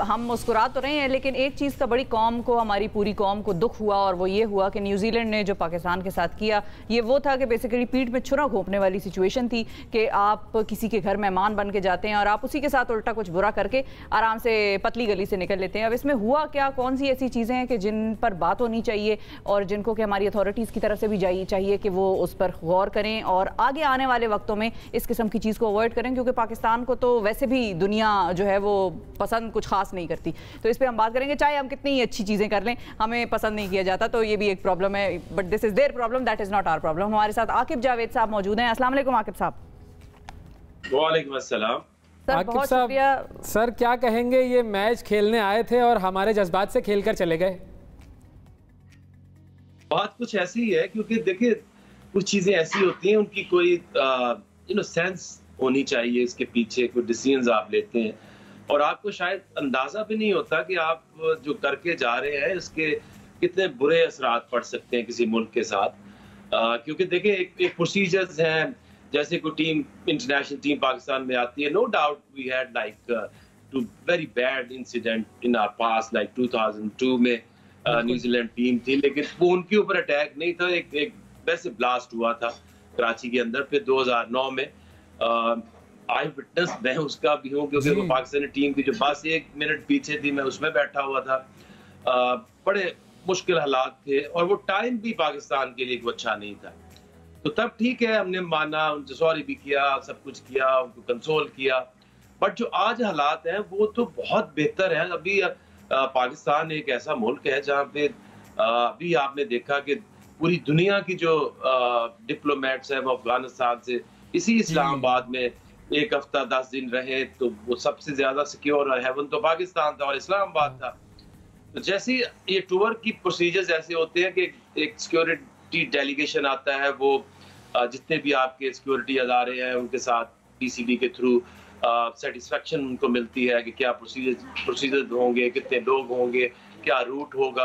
हम मुस्कुरा तो रहे हैं, लेकिन एक चीज़ का बड़ी कौम को, हमारी पूरी कौम को दुख हुआ, और वो ये हुआ कि न्यूजीलैंड ने जो पाकिस्तान के साथ किया, ये वो था कि बेसिकली पीठ में छुरा घोंपने वाली सिचुएशन थी कि आप किसी के घर मेहमान बन के जाते हैं और आप उसी के साथ उल्टा कुछ बुरा करके आराम से पतली गली से निकल लेते हैं। अब इसमें हुआ क्या, कौन सी ऐसी चीज़ें हैं कि जिन पर बात होनी चाहिए और जिनको कि हमारी अथॉरिटीज़ की तरफ से भी चाहिए कि वो उस पर गौर करें और आगे आने वाले वक्तों में इस किस्म की चीज़ को अवॉइड करें, क्योंकि पाकिस्तान को तो वैसे भी दुनिया जो है वो पसंद कुछ खास नहीं करती। तो इस पर हम बात करेंगे, चाहे हम कितनी ही अच्छी चीज़ें कर लें, हमें पसंद नहीं किया जाता, तो ये भी एक प्रॉब्लम है, but this is their problem, that is not our problem. हमारे साथ आकिब जावेद साहब मौजूद हैं। अस्सलाम वालेकुम आकिब साहब। वालेकुम अस्सलाम। सर बहुत शुक्रिया। सर क्या कहेंगे, ये मैच खेलने आए थे और हमारे जज्बात से खेलकर चले गए? बात कुछ ऐसी ही है, क्योंकि देखिए कुछ चीजें ऐसी होती हैं, उनकी कोई सेंस होनी चाहिए, इसके पीछे कोई डिसीजंस आप लेते हैं और आपको शायद अंदाजा भी नहीं होता कि आप जो करके जा रहे हैं इसके कितने बुरे असरात पड़ सकते हैं किसी मुल्क के साथ। क्योंकि देखिए एक प्रोसीजर्स हैं, जैसे कोई टीम, इंटरनेशनल टीम पाकिस्तान में आती है, no doubt we had like two very bad incident in our past, like 2002 में न्यूजीलैंड टीम थी, लेकिन वो उनके ऊपर अटैक नहीं था, एक वैसे ब्लास्ट हुआ था कराची के अंदर। फिर 2009 में आई विटनेस मैं उसका भी हूँ, क्योंकि वो पाकिस्तानी टीम की जो बस 1 मिनट पीछे थी, मैं उसमें बैठा हुआ था। बड़े मुश्किल हालात थे और वो टाइम भी पाकिस्तान के लिए अच्छा नहीं था। तो तब ठीक है, हमने माना, उनसे सॉरी भी किया, सब कुछ किया, उनको कंसोल किया। बट जो आज हालात हैं वो तो बहुत बेहतर है। अभी पाकिस्तान एक ऐसा मुल्क है जहाँ पे अभी आपने देखा कि पूरी दुनिया की जो डिप्लोमेट्स हैं वो अफगानिस्तान से इसी इस्लामाबाद में 1 हफ्ता 10 दिन रहे, तो वो सबसे ज्यादा सिक्योर हेवन तो पाकिस्तान था और इस्लामाबाद था। तो जैसे ये टूर की प्रोसीजर्स ऐसे होते हैं कि एक सिक्योरिटी डेलीगेशन आता है, वो जितने भी आपके सिक्योरिटी अदारे हैं उनके साथ पीसीबी के थ्रू सेटिस्फेक्शन उनको मिलती है कि क्या प्रोसीजर होंगे, कितने लोग होंगे, क्या रूट होगा।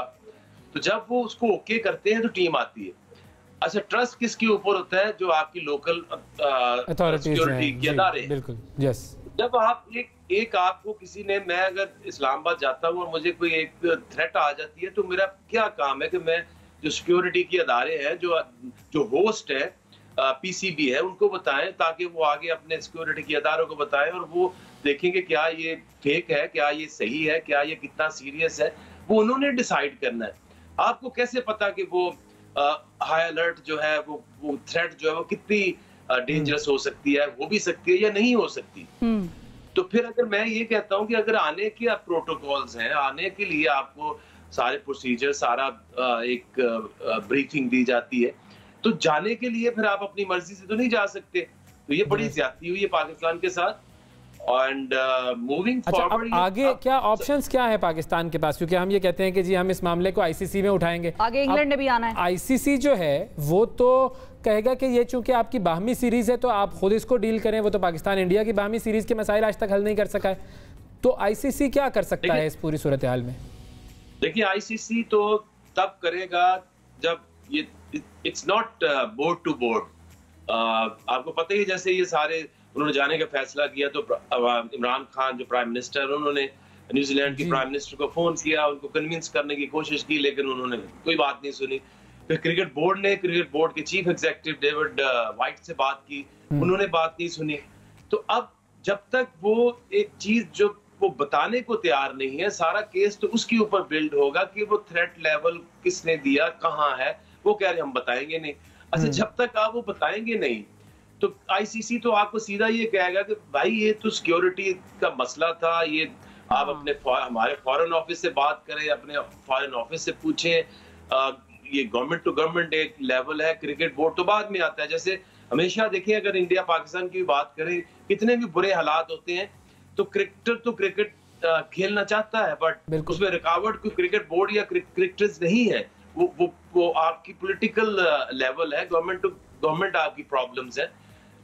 तो जब वो उसको ओके करते हैं तो टीम आती है। अच्छा, ट्रस्ट किसके ऊपर होता है? जो आपकी लोकल सिक्योरिटी के अदारे हैं। बिल्कुल, यस। जब आप एक आपको किसी ने, मैं अगर इस्लामाबाद जाता हूँ और मुझे कोई एक थ्रेट आ जाती है, तो मेरा क्या काम है कि मैं जो सिक्योरिटी के अदारे हैं, जो होस्ट है, पीसीबी है, उनको बताएं, ताकि वो आगे अपने सिक्योरिटी के अदारों को बताएं और वो देखेंगे क्या ये फेक है, क्या ये सही है, क्या ये कितना सीरियस है। वो उन्होंने डिसाइड करना है। आपको कैसे पता कि वो हाई अलर्ट जो है, वो थ्रेट जो है वो कितनी डेंजरस हो सकती है, हो भी सकती है या नहीं हो सकती। तो फिर अगर मैं ये कहता हूँ कि अगर आने के प्रोटोकॉल्स हैं, आने के लिए आपको सारे प्रोसीजर, सारा एक ब्रीफिंग दी जाती है, तो जाने के लिए फिर आप अपनी मर्जी से तो नहीं जा सकते। तो ये बड़ी ज्यादती हुई है पाकिस्तान के साथ। एंड मूविंग फॉरवर्ड, आगे क्या ऑप्शंस क्या है पाकिस्तान के पास? क्योंकि हम ये कहते हैं कि जी हम इस मामले को आईसीसी में उठाएंगे, आगे इंग्लैंड ने भी आना है। आईसीसी जो है वो तो कहेगा कि ये चूंकि आपकी बाहमी सीरीज है तो आप खुद इसको डील करें। वो तो पाकिस्तान इंडिया की बाहमी सीरीज के मसाइल आज तक हल नहीं कर सका है, तो आईसीसी क्या कर सकता है इस पूरी सूरत हाल में? देखिए, आईसीसी तो तब करेगा जब ये, it's not board to board. आपको पता ही, जैसे ये सारे उन्होंने जाने का फैसला किया तो इमरान खान जो प्राइम मिनिस्टर, उन्होंने न्यूजीलैंड की प्राइम मिनिस्टर को फोन किया, उनको कन्विंस करने की कोशिश की, लेकिन उन्होंने कोई बात नहीं सुनी। फिर क्रिकेट बोर्ड के चीफ एग्जीक्यूटिव डेविड वाइट से बात की, उन्होंने बात नहीं सुनी। तो अब जब तक वो एक चीज जो वो बताने को तैयार नहीं है, सारा केस तो उसके ऊपर बिल्ड होगा कि वो थ्रेट लेवल किसने दिया, कहाँ है। वो कह रहे हम बताएंगे नहीं। अच्छा, जब तक आप वो बताएंगे नहीं तो आईसीसी तो आपको सीधा ये कहेगा कि भाई ये तो सिक्योरिटी का मसला था, ये आप अपने हमारे फॉरेन ऑफिस से बात करें, अपने फॉरेन ऑफिस से पूछें। ये गवर्नमेंट टू गवर्नमेंट एक लेवल है, क्रिकेट बोर्ड तो बाद में आता है। जैसे हमेशा देखिए, अगर इंडिया पाकिस्तान की बात करें, कितने भी बुरे हालात होते हैं तो क्रिकेटर तो क्रिकेट खेलना चाहता है, बट उसमें रुकावट कोई क्रिकेट बोर्ड या क्रिकेटर्स नहीं है। वो आपकी पॉलिटिकल लेवल है, गवर्नमेंट टू गवर्नमेंट आपकी प्रॉब्लम्स है।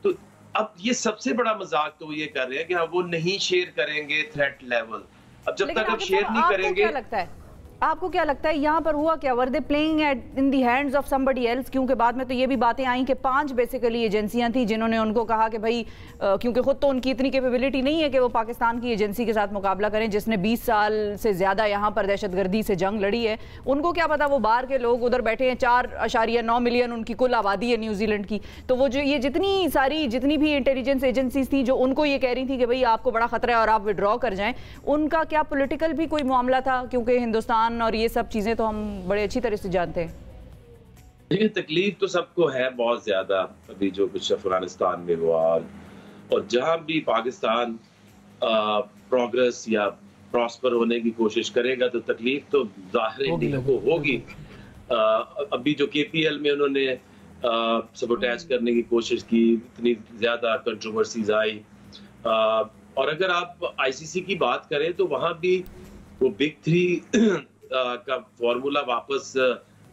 तो अब ये सबसे बड़ा मजाक तो ये कर रहे हैं कि वो नहीं शेयर करेंगे थ्रेट लेवल। अब जब तक आप शेयर नहीं करेंगे, क्या लगता है आपको क्या लगता है यहाँ पर हुआ क्या? Were they playing in the hands of somebody else? क्योंकि बाद में तो ये भी बातें आई कि 5 बेसिकली एजेंसियां थी जिन्होंने उनको कहा कि भाई क्योंकि खुद तो उनकी इतनी कैपेबिलिटी नहीं है कि वो पाकिस्तान की एजेंसी के साथ मुकाबला करें जिसने 20 साल से ज़्यादा यहाँ पर दहशतगर्दी से जंग लड़ी है। उनको क्या पता, वो बाहर के लोग उधर बैठे हैं, 4.9 मिलियन उनकी कुल आबादी है न्यूजीलैंड की। तो वो जो ये जितनी भी इंटेलिजेंस एजेंसीज थी जो उनको ये कह रही थी कि भाई आपको बड़ा खतरा है और आप विड्रॉ कर जाएं, उनका क्या पॉलिटिकल भी कोई मामला था? क्योंकि हिंदुस्तान और ये सब चीजें तो हम बड़े अच्छी तरह से जानते हैं। देखिए, तकलीफ तो सबको है बहुत ज्यादा, अभी जो कुछ अफगानिस्तान में हुआ और जहां भी पाकिस्तान प्रोग्रेस या प्रॉस्पर होने की कोशिश करेगा तो तकलीफ तो जाहिर इंडिया को होगी। अभी जो KPL में उन्होंने सबोटेज करने की कोशिश की, इतनी ज्यादा कंट्रोवर्सीज आई, और अगर आप ICC की बात करें तो वहां भी वो बिग 3 का फॉर्मूला वापस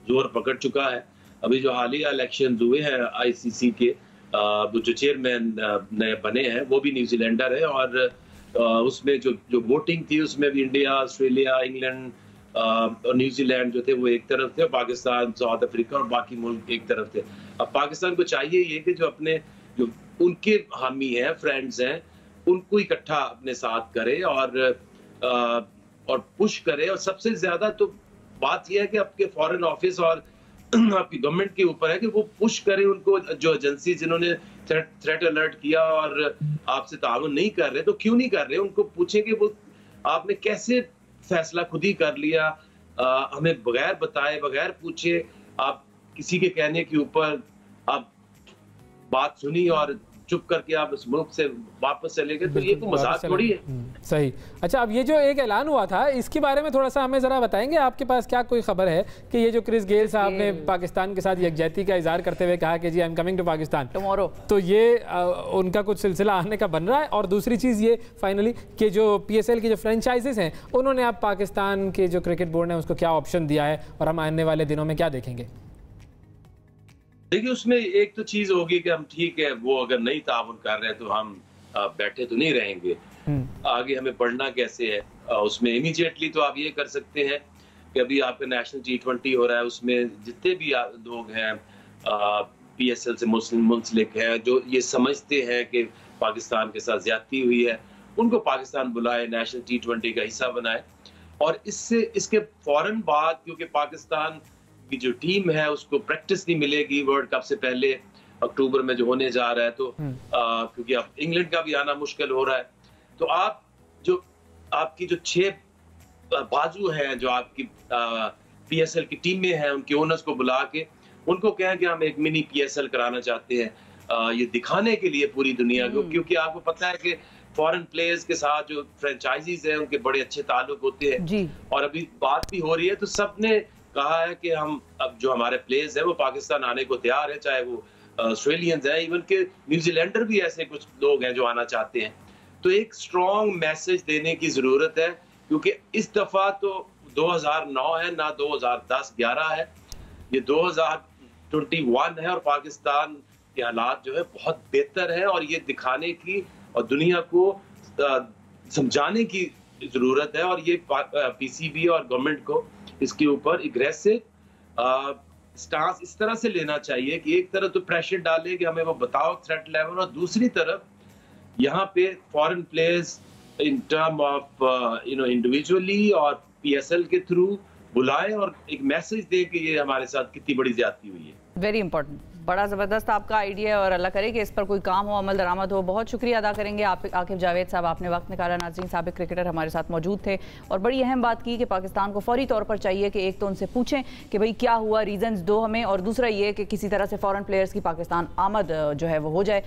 जोर पकड़ चुका है। अभी जो हालिया इलेक्शन हुए हैं ICC के, जो चेयरमैन नए बने हैं वो भी न्यूजीलैंडर है, और उसमें जो वोटिंग थी उसमें भी इंडिया, ऑस्ट्रेलिया, इंग्लैंड और न्यूजीलैंड जो थे वो एक तरफ थे, पाकिस्तान, साउथ अफ्रीका और बाकी मुल्क एक तरफ थे। अब पाकिस्तान को चाहिए ये कि जो उनके हामी हैं, फ्रेंड्स हैं, उनको इकट्ठा अपने साथ करे और पुश करे। और सबसे ज्यादा तो बात यह है कि आपके फॉरेन ऑफिस और आपकी गवर्नमेंट के ऊपर है कि वो पुश करे उनको, जो एजेंसी जिन्होंने थ्रेट अलर्ट किया और आपसे ताउन नहीं कर रहे, तो क्यों नहीं कर रहे, उनको पूछें कि वो आपने कैसे फैसला खुद ही कर लिया, हमें बगैर बताए, बगैर पूछे आप किसी के कहने के ऊपर आप बात सुनी और चुप करके आप इस मुल्क से वापस चले गए, तो ये तो मजाक थोड़ी है। सही। अच्छा, अब ये जो एक ऐलान हुआ था इसके बारे में थोड़ा सा हमें जरा बताएंगे, आपके पास क्या कोई खबर है कि ये जो क्रिस गेल साहब ने पाकिस्तान के साथ यकजहती का इजहार करते हुए कहा कि जी I am coming to Pakistan tomorrow, तो ये उनका कुछ सिलसिला आने का बन रहा है? और दूसरी चीज़ ये फाइनली कि जो PSL की जो फ्रेंचाइजेस हैं उन्होंने अब पाकिस्तान के जो क्रिकेट बोर्ड ने उसको क्या ऑप्शन दिया है और हम आने वाले दिनों में क्या देखेंगे? देखिए, उसमें एक तो चीज होगी कि हम ठीक है, वो अगर नहीं ताउन कर रहे हैं तो हम बैठे तो नहीं रहेंगे, आगे हमें बढ़ना कैसे है। उसमें इमीडिएटली तो आप ये कर सकते हैं कि अभी आपका नेशनल T20 हो रहा है, उसमें जितने भी लोग हैं PSL से मुंसलिक हैं, जो ये समझते हैं कि पाकिस्तान के साथ ज्यादती हुई है, उनको पाकिस्तान बुलाए, नेशनल T20 का हिस्सा बनाए। और इसके फौरन बाद, क्योंकि पाकिस्तान की जो टीम है उसको प्रैक्टिस नहीं मिलेगी वर्ल्ड कप से पहले, अक्टूबर में जो होने जा रहा है, तो क्योंकि अब इंग्लैंड का भी आना मुश्किल हो रहा है, तो आपकी जो 6 बाजू हैं जो आपकी PSL की टीम में हैं, उनके ओनर्स को बुला के उनको कहें कि हम एक मिनी PSL कराना चाहते हैं, ये दिखाने के लिए पूरी दुनिया को, क्योंकि आपको पता है कि फॉरेन प्लेयर्स के साथ जो फ्रेंचाइजीज हैं उनके बड़े अच्छे ताल्लुक होते हैं, और अभी बात भी हो रही है, तो सबने कहा है कि हम अब जो हमारे प्लेयर्स हैं वो पाकिस्तान आने को तैयार है, चाहे वो ऑस्ट्रेलियंस हैं, इवन के न्यूजीलैंडर भी ऐसे कुछ लोग हैं जो आना चाहते हैं। तो एक स्ट्रॉन्ग मैसेज देने की जरूरत है, क्योंकि इस दफा तो 2009 है ना 2010-11 है, ये 2021 है, और पाकिस्तान के हालात जो है बहुत बेहतर है, और ये दिखाने की और दुनिया को समझाने की जरूरत है। और ये PCB और गवर्नमेंट को इसके ऊपर एग्रेसिव स्टांस इस तरह से लेना चाहिए कि एक तरफ तो प्रेशर डाले कि हमें वो बताओ थ्रेट लेवल, और दूसरी तरफ यहाँ पे foreign players in term of individually और PSL के थ्रू बुलाए और एक मैसेज दे कि ये हमारे साथ कितनी बड़ी ज्यादती हुई है। वेरी इंपॉर्टेंट, बड़ा ज़बरदस्त आपका आइडिया है, और अल्लाह करे कि इस पर कोई काम हो, अमल दरामद हो। बहुत शुक्रिया अदा करेंगे आप आकिब जावेद साहब, आपने वक्त निकाला। नाज़रीन, साबिक क्रिकेटर हमारे साथ मौजूद थे और बड़ी अहम बात की कि पाकिस्तान को फौरी तौर पर चाहिए कि एक तो उनसे पूछें कि भाई क्या हुआ, रीजंस दो हमें, और दूसरा ये कि किसी तरह से फॉरेन प्लेयर्स की पाकिस्तान आमद जो है वो हो जाए।